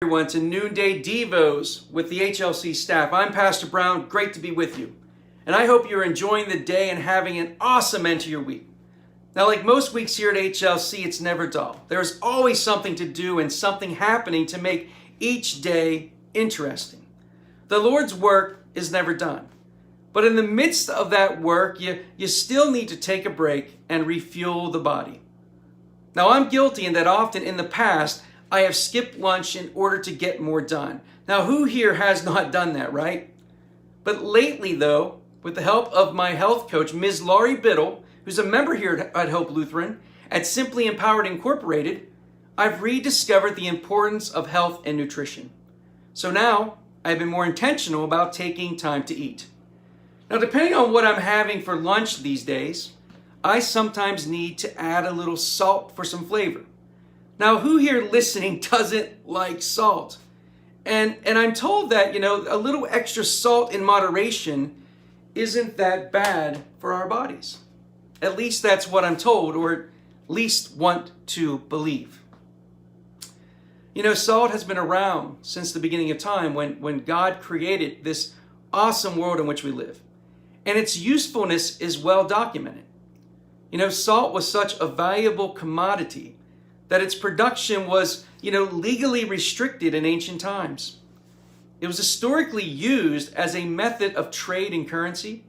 Everyone to Noon Day Devos with the HLC staff. I'm Pastor Brown. Great to be with you. And I hope you're enjoying the day and having an awesome end to your week. Now, like most weeks here at HLC, it's never dull. There's always something to do and something happening to make each day interesting. The Lord's work is never done. But in the midst of that work, you still need to take a break and refuel the body. Now, I'm guilty in that often in the past, I have skipped lunch in order to get more done. Now, who here has not done that, right? But lately, though, with the help of my health coach, Ms. Laurie Biddle, who's a member here at Hope Lutheran, at Simply Empowered Incorporated, I've rediscovered the importance of health and nutrition. So now, I've been more intentional about taking time to eat. Now, depending on what I'm having for lunch these days, I sometimes need to add a little salt for some flavor. Now, who here listening doesn't like salt? And I'm told that, a little extra salt in moderation isn't that bad for our bodies. At least that's what I'm told, or at least want to believe. Salt has been around since the beginning of time when God created this awesome world in which we live. And its usefulness is well documented. Salt was such a valuable commodity that its production was, legally restricted in ancient times. It was historically used as a method of trade and currency.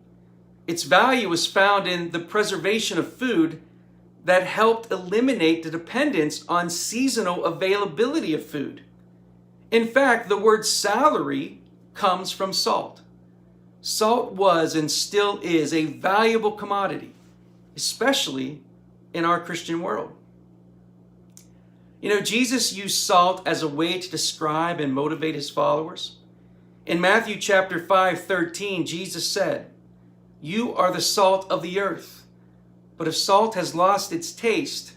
Its value was found in the preservation of food that helped eliminate the dependence on seasonal availability of food. In fact, the word salary comes from salt. Salt was and still is a valuable commodity, especially in our Christian world. Jesus used salt as a way to describe and motivate his followers. In Matthew chapter 5:13, Jesus said, "You are the salt of the earth. But if salt has lost its taste,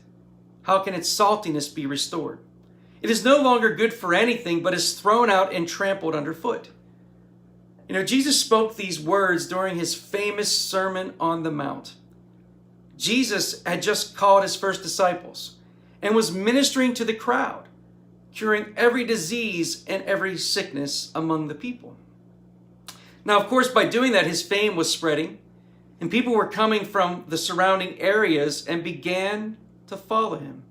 how can its saltiness be restored? It is no longer good for anything, but is thrown out and trampled underfoot." Jesus spoke these words during his famous Sermon on the Mount. Jesus had just called his first disciples and was ministering to the crowd, curing every disease and every sickness among the people. Now, of course, by doing that, his fame was spreading, and people were coming from the surrounding areas and began to follow him.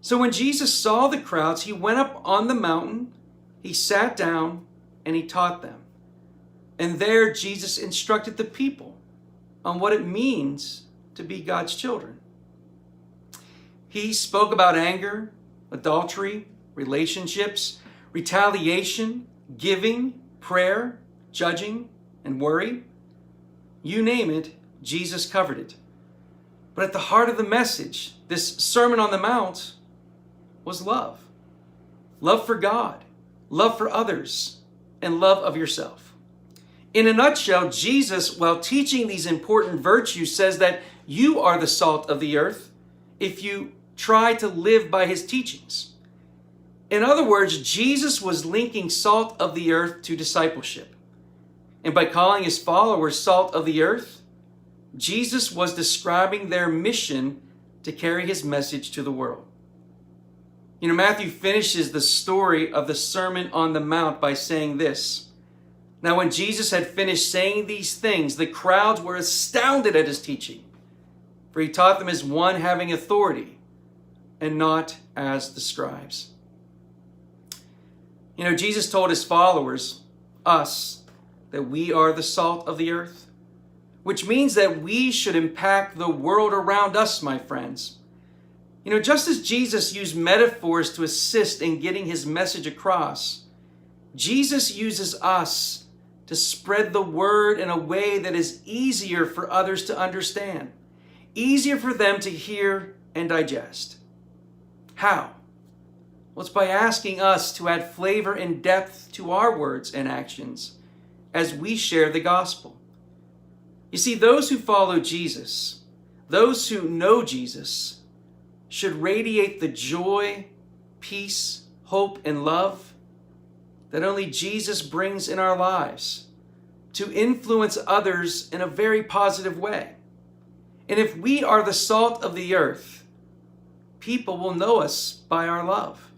So when Jesus saw the crowds, he went up on the mountain, he sat down, and he taught them. And there, Jesus instructed the people on what it means to be God's children. He spoke about anger, adultery, relationships, retaliation, giving, prayer, judging, and worry. You name it, Jesus covered it. But at the heart of the message, this Sermon on the Mount, was love. Love for God, love for others, and love of yourself. In a nutshell, Jesus, while teaching these important virtues, says that you are the salt of the earth if you try to live by his teachings. In other words, Jesus was linking salt of the earth to discipleship. And by calling his followers salt of the earth, Jesus was describing their mission to carry his message to the world. Matthew finishes the story of the Sermon on the Mount by saying this. Now, when Jesus had finished saying these things, the crowds were astounded at his teaching, for he taught them as one having authority and not as the scribes. Jesus told his followers, us, that we are the salt of the earth, which means that we should impact the world around us, my friends. Just as Jesus used metaphors to assist in getting his message across, Jesus uses us to spread the word in a way that is easier for others to understand, easier for them to hear and digest. How? Well, it's by asking us to add flavor and depth to our words and actions as we share the gospel. You see, those who follow Jesus, those who know Jesus, should radiate the joy, peace, hope, and love that only Jesus brings in our lives to influence others in a very positive way. And if we are the salt of the earth, people will know us by our love.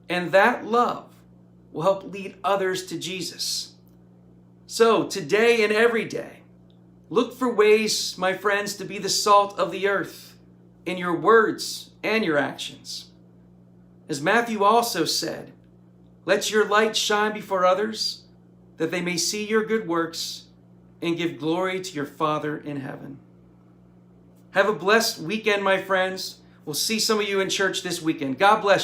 And that love will help lead others to Jesus. So today and every day, look for ways, my friends, to be the salt of the earth in your words and your actions. As Matthew also said, let your light shine before others, that they may see your good works and give glory to your Father in heaven. Have a blessed weekend, my friends. We'll see some of you in church this weekend. God bless you.